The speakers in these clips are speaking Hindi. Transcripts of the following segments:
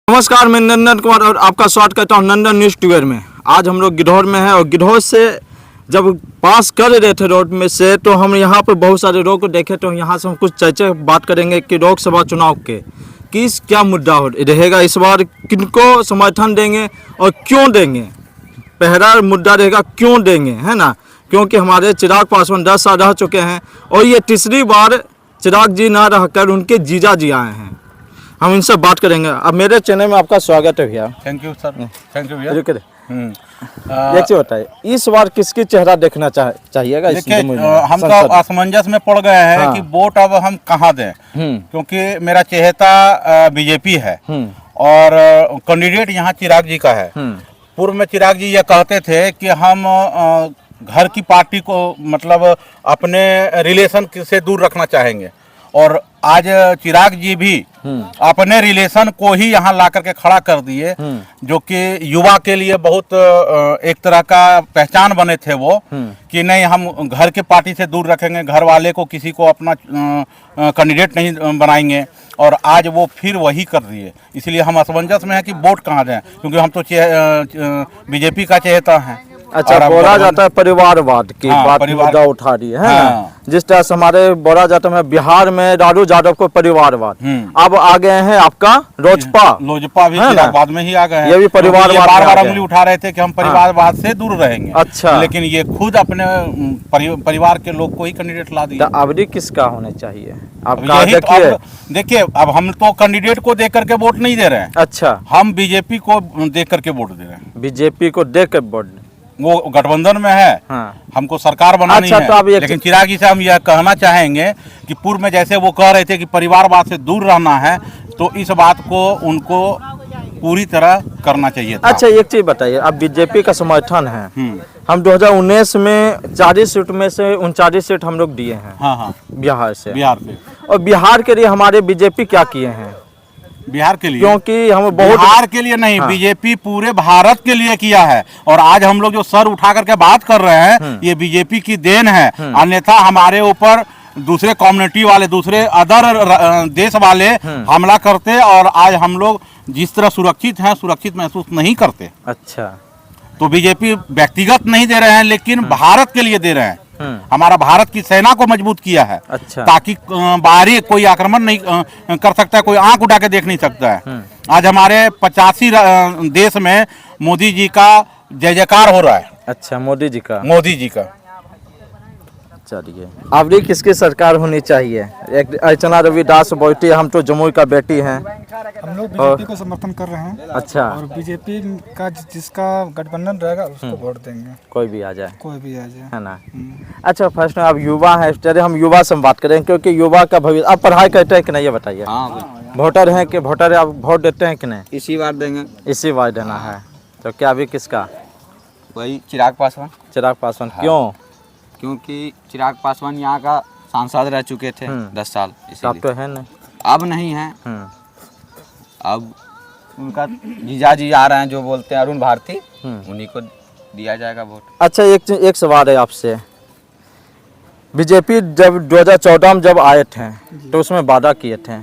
नमस्कार, मैं नंदन कुमार और आपका स्वागत करता हूं नंदन न्यूज़ टूर में। आज हम लोग गिद्धौर में हैं और गिद्धौर से जब पास कर रहे थे रोड में से तो हम यहाँ पर बहुत सारे लोग को देखे, तो यहाँ से हम कुछ चर्चा बात करेंगे कि लोकसभा चुनाव के किस क्या मुद्दा रहेगा इस बार, किनको समर्थन देंगे और क्यों देंगे। पहला मुद्दा रहेगा क्यों देंगे, है ना, क्योंकि हमारे चिराग पासवान 10 साल रह चुके हैं और ये तीसरी बार चिराग जी ना रहकर उनके जीजा जी आए हैं। हम इनसे बात करेंगे। अब मेरे चैनल में आपका स्वागत है भैया। Thank you sir, thank you भैया। ये चीज बताइए, इस बार किसकी चेहरा देखना चाहिएगा? देखिए, हम तो असमंजस में पड़ गए हैं कि वोट अब हम कहाँ दें, क्योंकि मेरा चहेता बीजेपी है और कैंडिडेट यहाँ चिराग जी का है। पूर्व में चिराग जी ये कहते थे कि हम घर की पार्टी को मतलब अपने रिलेशन से दूर रखना चाहेंगे, और आज चिराग जी भी अपने रिलेशन को ही यहाँ ला करके खड़ा कर दिए, जो कि युवा के लिए बहुत एक तरह का पहचान बने थे वो, कि नहीं हम घर के पार्टी से दूर रखेंगे, घर वाले को किसी को अपना कैंडिडेट नहीं बनाएंगे, और आज वो फिर वही कर दिए। इसलिए हम असमंजस में हैं कि वोट कहाँ दें, क्योंकि हम तो बीजेपी का चहेता हैं। अच्छा, बोला जाता है परिवारवाद की बात मुद्दा उठा रही है ना? जिस तरह से हमारे बोला जाता है बिहार में लालू यादव को परिवारवाद, अब आ गए हैं आपका लोजपा भी बाद में ही आ गए हैं। ये भी परिवारवाद बार उंगली उठा रहे थे कि हम परिवारवाद से दूर रहेंगे। अच्छा, लेकिन ये खुद अपने परिवार के लोग को ही कैंडिडेट ला दिया। अवधि किसका होना चाहिए आपका? देखिए, अब हम तो कैंडिडेट को देख करके वोट नहीं दे रहे हैं। अच्छा, हम बीजेपी को देख करके वोट दे रहे हैं। बीजेपी को देख कर वोट, वो गठबंधन में है। हमको सरकार बनानी है। तो लेकिन चिराग जी से हम यह कहना चाहेंगे कि पूर्व में जैसे वो कह रहे थे कि परिवारवाद से दूर रहना है, तो इस बात को उनको पूरी तरह करना चाहिए था। अच्छा, एक चीज बताइए, अब बीजेपी का समर्थन है, हम 2019 में 40 सीट में से 39 सीट हम लोग दिए हैं। हाँ, बिहार से, और बिहार के लिए हमारे बीजेपी क्या किए हैं? बिहार के लिए, क्योंकि हम बहुत बिहार के लिए नहीं, बीजेपी पूरे भारत के लिए किया है। और आज हम लोग जो सर उठा करके बात कर रहे हैं, ये बीजेपी की देन है। अन्यथा हमारे ऊपर दूसरे कम्युनिटी वाले, दूसरे अदर देश वाले हमला करते, और आज हम लोग जिस तरह सुरक्षित हैं, सुरक्षित महसूस नहीं करते। अच्छा, तो बीजेपी व्यक्तिगत नहीं दे रहे हैं, लेकिन भारत के लिए दे रहे हैं। हमारा भारत की सेना को मजबूत किया है। अच्छा, ताकि बाहरी कोई आक्रमण नहीं कर सकता है, कोई आंख उठा के देख नहीं सकता है। आज हमारे 85 देश में मोदी जी का जय जयकार हो रहा है। अच्छा, मोदी जी का चलिए, अब किसकी सरकार होनी चाहिए? एक अर्चना रविदास बोलती है हम तो जमुई का बेटी हैं। हम लोग बीजेपी को समर्थन कर रहे हैं। अच्छा, और बीजेपी का जिसका गठबंधन रहेगा उसको वोट देंगे। कोई भी आ जाए, है ना? अच्छा, फर्स्ट में अब युवा है, चलिए हम युवा से बात करें, क्योंकि युवा का भविष्य, अब पढ़ाई करते हैं कि नहीं ये बताइए। वोटर हैं कि वोटर अब वोट देते हैं कि नहीं? इसी बार देंगे। इसी बार देना है। तो क्या अभी किसका? वही चिराग पासवान। क्यों? क्योंकि चिराग पासवान यहाँ का सांसद रह चुके थे 10 साल। अब तो है नहीं, अब नहीं है। अब उनका जीजा जी आ रहे हैं, जो बोलते हैं अरुण भारती, उन्हीं को दिया जाएगा वोट। अच्छा, एक सवाल है आपसे। बीजेपी जब 2014 में जब आए थे तो उसमें वादा किए थे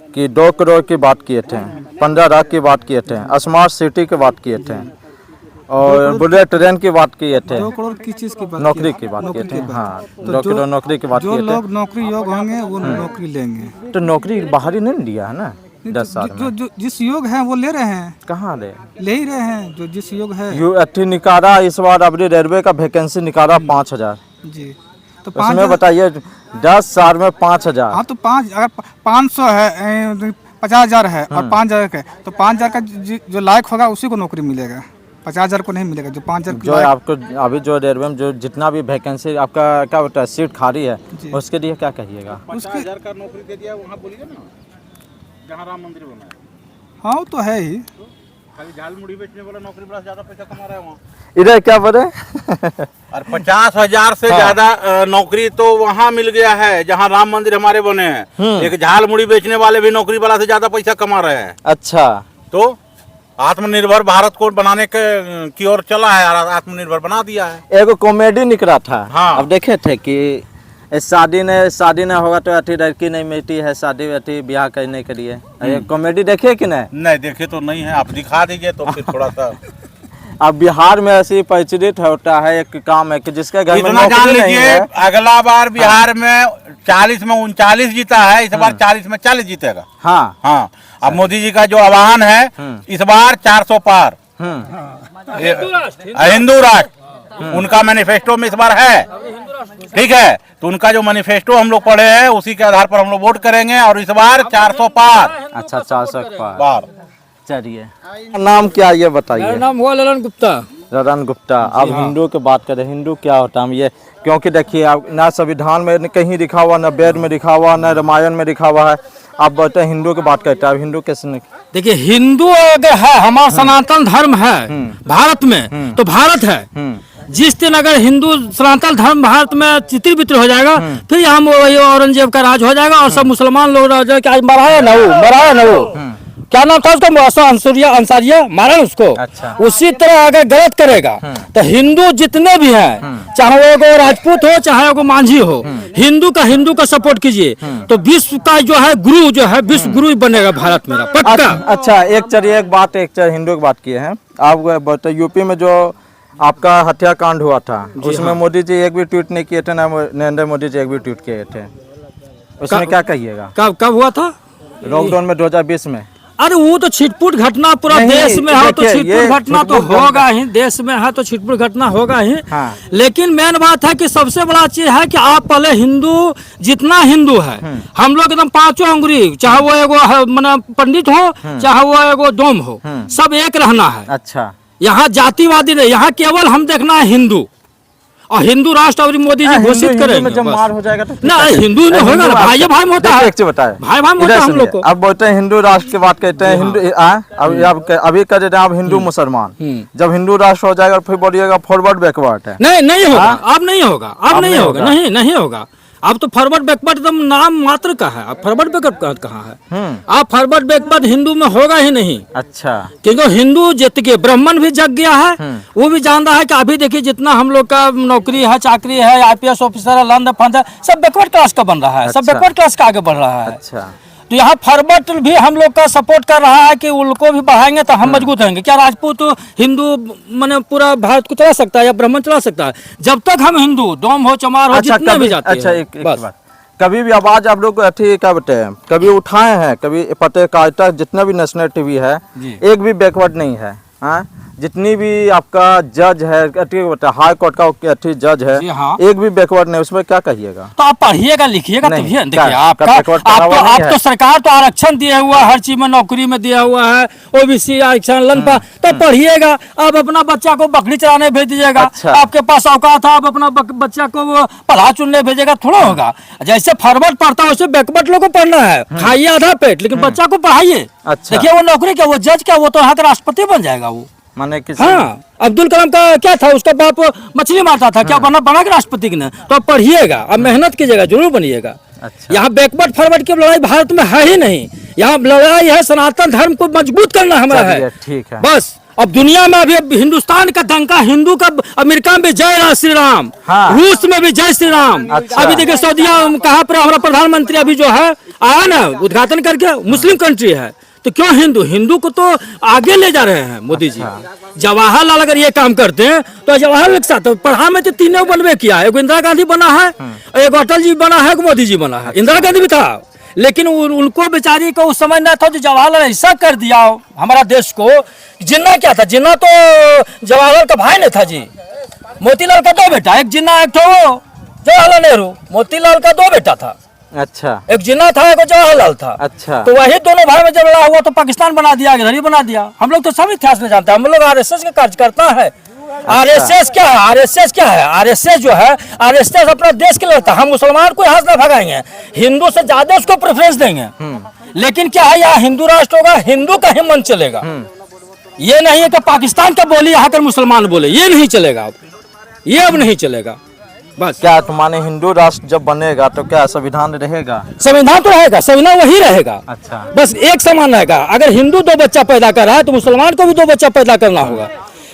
कि 2 करोड़ की बात किए थे, 15 लाख की बात किए थे, स्मार्ट सिटी की बात किए थे, और बुलेट ट्रेन की बात किए थे। 2 करोड़ की चीज की बात? नौकरी की बात किए थे। हाँ, 2 करोड़ नौकरी की बात किए थे। जो लोग नौकरी योग होंगे वो नौकरी लेंगे। तो नौकरी बाहर ही नहीं दिया है ना 10 साल में? जो जिस योग है वो ले रहे हैं। कहाँ ले ही रहे हैं, जो जिस योग है। यूएटी निकाला इस बार, अपनी रेलवे का वैकेंसी निकाला 5000 जी। तो उसमें बताइए 10 साल में 5000। हाँ, तो 5 अगर 500 है, 50,000 है और 5,000 का, तो 5,000 का जो लायक होगा उसी को नौकरी मिलेगा। 50,000 को नहीं मिलेगा। जो 5,000 जो आपको अभी जो रेलवे में जो जितना भी वैकेंसी आपका क्या होता है, सीट खाली है, उसके लिए क्या कहिएगा? 50,000 का नौकरी दे दिया, वहाँ बोलिए ना जहाँ राम मंदिर बना है। हाँ, वो तो है ही। खाली झाल मुड़ी बेचने वाला नौकरी बड़ा ज्यादा पैसा कमा रहा है वहाँ। इधर क्या बोले? और 50,000 से ज्यादा नौकरी तो वहाँ मिल गया है जहाँ राम मंदिर हमारे बने हैं। एक झाल मुड़ी बेचने वाले भी नौकरी वाला से ज्यादा पैसा कमा रहे हैं। अच्छा, तो आत्मनिर्भर भारत को बनाने की ओर चला है, आत्मनिर्भर बना दिया है। एक कॉमेडी निकला था। हाँ, अब देखे थे कि इस शादी नहीं होगा तो अठी लड़की नहीं मिलती है, शादी अठी ब्याह करने के लिए। ये कॉमेडी देखे कि नहीं? नहीं देखे तो नहीं है, आप दिखा दीजिए तो फिर थोड़ा सा। अब बिहार में ऐसी प्रचलित होता है एक काम है कि जिसके घर में इतना जान नौकरी नहीं लीजिए, है, अगला बार बिहार में 40 में 39 जीता है, इस बार 40 में 40 जीतेगा। हाँ हाँ, अब मोदी जी का जो आह्वान है इस बार 400 पार हिंदू राष्ट्र उनका मैनिफेस्टो में इस बार है। ठीक है, तो उनका जो मैनिफेस्टो हम लोग पढ़े हैं उसी के आधार पर हम लोग वोट करेंगे और इस बार 400 पार। अच्छा 400 पार। चलिए, नाम क्या है ये बताइए? मेरा नाम हुआ ललन गुप्ता। रतन गुप्ता। अब हिंदू की बात करें, हिंदू क्या होता है ये? क्योंकि देखिए आप ना संविधान में कहीं लिखा हुआ, ना वेद में लिखा हुआ, ना रामायण में लिखा हुआ है। आप बोलते हैं हिंदू की बात करते हैं, हिंदू कैसे? देखिए हिंदू अगर है हमारा सनातन धर्म है भारत में, तो भारत है। जिस दिन अगर हिंदू सनातन धर्म भारत में चित्र बित्र हो जाएगा, फिर यहाँ वही औरंगजेब का राज हो जाएगा और सब मुसलमान लोग राज आज मरा है ना वो क्या नाम था उसका, अंसारिया मारा उसको। अच्छा। उसी तरह अगर गलत करेगा तो हिंदू जितने भी हैं, चाहे वो राजपूत हो चाहे वो मांझी हो, हिंदू का सपोर्ट कीजिए तो विश्व का जो है गुरु जो है विश्व गुरु बनेगा भारत मेरा पक्का। अच्छा एक हिंदू की बात किए हैं आप। बोलते यूपी में जो आपका हत्याकांड हुआ था उसमें मोदी जी एक भी ट्वीट नहीं किए थे, ना नरेंद्र मोदी जी एक भी ट्वीट किए थे, उसमें क्या कहिएगा? कब हुआ था? लॉकडाउन में 2020 में। अरे वो तो छिटपुट घटना पूरा देश में है, तो छिटपुट घटना तो होगा ही, देश में है तो छिटपुट घटना होगा ही। हाँ। लेकिन मेन बात है कि सबसे बड़ा चीज है कि आप पहले हिंदू जितना हिंदू है हम लोग एकदम पांचों अंगुरी, चाहे वो एगो माने पंडित हो चाहे वो एगो डोम हो, सब एक रहना है। अच्छा, यहाँ जातिवादी नहीं, यहाँ केवल हम देखना है हिंदू और हिंदू राष्ट्र और मोदी जी घोषित करेंगे। जब मार हो जाएगा तो ना हिंदू नहीं होगा, भाई भाई में होता है, भाई भाई में होता है हम लोग को। अब बोलते हैं हिंदू राष्ट्र की बात कहते हैं, हिंदू अभी कर देते हैं आप हिंदू मुसलमान। जब हिंदू राष्ट्र हो जाएगा फिर बोलिएगा फॉरवर्ड बैकवर्ड है। नहीं होगा, अब नहीं होगा, अब नहीं होगा, नहीं होगा। अब तो फॉरवर्ड बैकवर्ड एकदम नाम मात्र का है, अब फॉरवर्ड बैकवर्ड कहाँ है? अब फॉरवर्ड बैकवर्ड हिंदू में होगा ही नहीं। अच्छा, क्योंकि हिंदू जीत के ब्राह्मण भी जग गया है, वो भी जान रहा है कि अभी देखिए जितना हम लोग का नौकरी है, चाकरी है, IPS ऑफिसर है, लंद फंद है, सब बैकवर्ड क्लास का बन रहा है, सब बैकवर्ड क्लास का आगे बढ़ रहा है। अच्छा, तो यहाँ फॉरवर्ड भी हम लोग का सपोर्ट कर रहा है कि उनको भी बढ़ाएंगे तो हम मजबूत रहेंगे। क्या राजपूत हिंदू माने पूरा भारत को चला सकता है या ब्राह्मण चला सकता है? जब तक हम हिंदू डोम हो चमार हो जितने भी जाते हैं। अच्छा, एक बात, कभी भी आवाज आप लोग क्या बताए हैं, कभी उठाए हैं, कभी पत्रकारिता जितना भी नेशनल टीवी है एक भी बैकवर्ड नहीं है। हाँ, जितनी भी आपका जज है, हाई कोर्ट का जज है, हाँ। एक भी बैकवर्ड नहीं, उसमें क्या कहिएगा? तो आप पढ़िएगा लिखिएगा तभी। देखिए आप तो सरकार तो आरक्षण दिया हुआ है, हर चीज में नौकरी में दिया हुआ है, OBC आरक्षण लंबा, तो पढ़िएगा। आप अपना बच्चा को बकरी चराने भेज दीजिएगा। अच्छा। आपके पास औकात है, आप अपना बच्चा को वो पढ़ा चुनने भेजेगा, थोड़ा होगा। जैसे फॉरवर्ड पढ़ता है वैसे बैकवर्ड लोग को पढ़ना है, खाइए आधा पेट लेकिन बच्चा को पढ़ाइए। अच्छा। देखिए वो नौकरी क्या, वो जज क्या, वो तो यहाँ का राष्ट्रपति बन जाएगा वो। माने किसी हाँ, अब्दुल कलाम का क्या था, उसका बाप मछली मारता था, क्या बना के राष्ट्रपति ने? तो आप पढ़िएगा, अब मेहनत कीजिएगा, जरूर बनिएगा। अच्छा। यहाँ बैकवर्ड फॉरवर्ड की लड़ाई भारत में है ही नहीं, यहाँ लड़ाई है सनातन धर्म को मजबूत करना हमारा है। ठीक है, बस अब दुनिया में अभी हिंदुस्तान का डंका हिंदू का, अमेरिका में जय श्री राम, हाँ। रूस में भी जय श्री राम। अच्छा। अभी देखिए सऊदीया कहाँ पर हमारा प्रधानमंत्री अभी जो है आया ना उद्घाटन करके, मुस्लिम कंट्री है, तो क्यों हिंदू को तो आगे ले जा रहे हैं मोदी जी। जवाहरलाल अगर ये काम करते हैं तो जवाहरलाल के साथ पढ़ा में तो तीनों बनवे किया है, एक इंदिरा गांधी बना है, एक अटल जी बना है, एक मोदी जी बना है। इंदिरा गांधी भी था लेकिन उनको बेचारी को उस समय ना था, जो जवाहरलाल ऐसा कर दिया हमारा देश को। जिन्ना क्या था, जिन्ना तो जवाहरलाल का भाई नहीं था जी, मोतीलाल का 2 बेटा, एक जिन्ना एक तो जवाहरलाल नेहरू, मोतीलाल का 2 बेटा था। अच्छा, एक जिन्ना था एक जवाहरलाल था। अच्छा, तो वही दोनों भाई में जब लड़ा हुआ तो पाकिस्तान बना दिया, इधर ही बना दिया। हम लोग तो सब इतिहास में जानते हैं, हम लोग RSS का कार्यकर्ता है। RSS क्या है? RSS क्या है? RSS जो है, RSS अपना देश के लिए लड़ता है। हम मुसलमान को यहाँ से ना भगाएंगे, हिंदू से ज्यादा उसको प्रेफरेंस देंगे। लेकिन क्या है, यहाँ हिंदू राष्ट्र होगा, हिंदू का ही मन चलेगा। ये नहीं है कि पाकिस्तान का बोली यहाँ कर मुसलमान बोले, ये नहीं चलेगा अब, ये अब नहीं चलेगा। बस क्या तुम्हारे हिंदू राष्ट्र जब बनेगा तो क्या संविधान रहेगा? संविधान तो रहेगा, संविधान वही रहेगा। अच्छा, बस एक समान रहेगा। अगर हिंदू 2 बच्चा पैदा कर रहा है तो मुसलमान को भी 2 बच्चा पैदा करना होगा।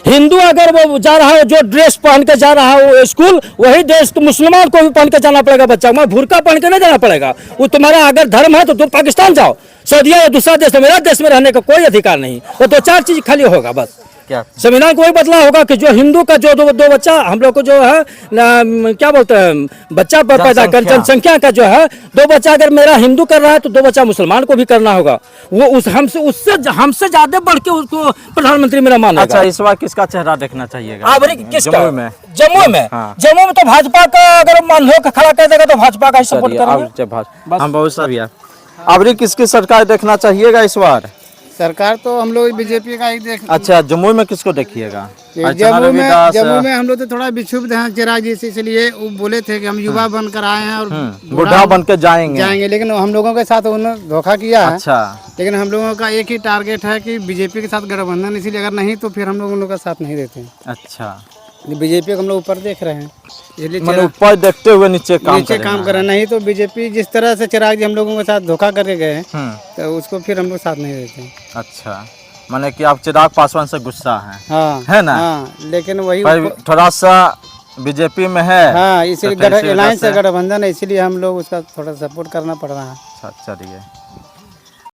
हिंदू अगर वो जा रहा है जो ड्रेस पहन के जा रहा है वो स्कूल, वही ड्रेस तो मुसलमान को भी पहन के जाना पड़ेगा बच्चा को। मैं बुर्का पहन के नहीं जाना पड़ेगा। वो तुम्हारा अगर धर्म है तो तुम पाकिस्तान जाओ, सऊदीया या दूसरा देश, मेरा देश में रहने का कोई अधिकार नहीं। वो 2-4 चीज खाली होगा बस। क्या संविधान को वही बदला होगा कि जो हिंदू का जो दो बच्चा हम लोग को जो है क्या बोलते हैं, बच्चा पैदा कर, जनसंख्या का जो है 2 बच्चा अगर मेरा हिंदू कर रहा है तो 2 बच्चा मुसलमान को भी करना होगा। वो उस हमसे ज्यादा बढ़ के उसको प्रधानमंत्री मेरा मानेगा। अच्छा, इस बार किसका चेहरा देखना चाहिएगा? किसका? जम्मू में। जम्मू में हाँ। जम्मू में तो भाजपा का अगर मान लो खड़ा कर देगा तो भाजपा का ही सपोर्ट करेंगे। हम बहुत सारी अबरी किसकी सरकार देखना चाहिएगा इस बार? सरकार तो हम लोग बीजेपी का ही देख। अच्छा, जम्मू में किसको देखिएगा? जम्मू में हम लोग तो थोड़ा विक्षुब्ध हैं चिराग जी से, इसलिए वो बोले थे कि हम युवा बनकर आए हैं और बूढ़ा बन के जाएंगे, लेकिन हम लोगों के साथ उन्होंने धोखा किया है। अच्छा, लेकिन हम लोगों का एक ही टारगेट है कि बीजेपी के साथ गठबंधन, इसीलिए अगर नहीं तो फिर हम लोग उन लोगों का साथ नहीं देते हैं। अच्छा, बीजेपी को हम लोग ऊपर देख रहे हैं, इसलिए मतलब ऊपर देखते हुए नीचे काम कर रहे हैं। नहीं तो बीजेपी जिस तरह से चिराग जी हम लोगों के साथ धोखा करके गए हैं तो उसको फिर हम लोग साथ नहीं देते हैं। अच्छा, माने कि आप चिराग पासवान से गुस्सा है? हाँ, है ना? हाँ, लेकिन वही थोड़ा सा बीजेपी में है। हाँ, इसीलिए अलायंस से गठबंधन है, इसीलिए हम लोग उसका थोड़ा सपोर्ट करना पड़ रहा है। अच्छा, चलिए।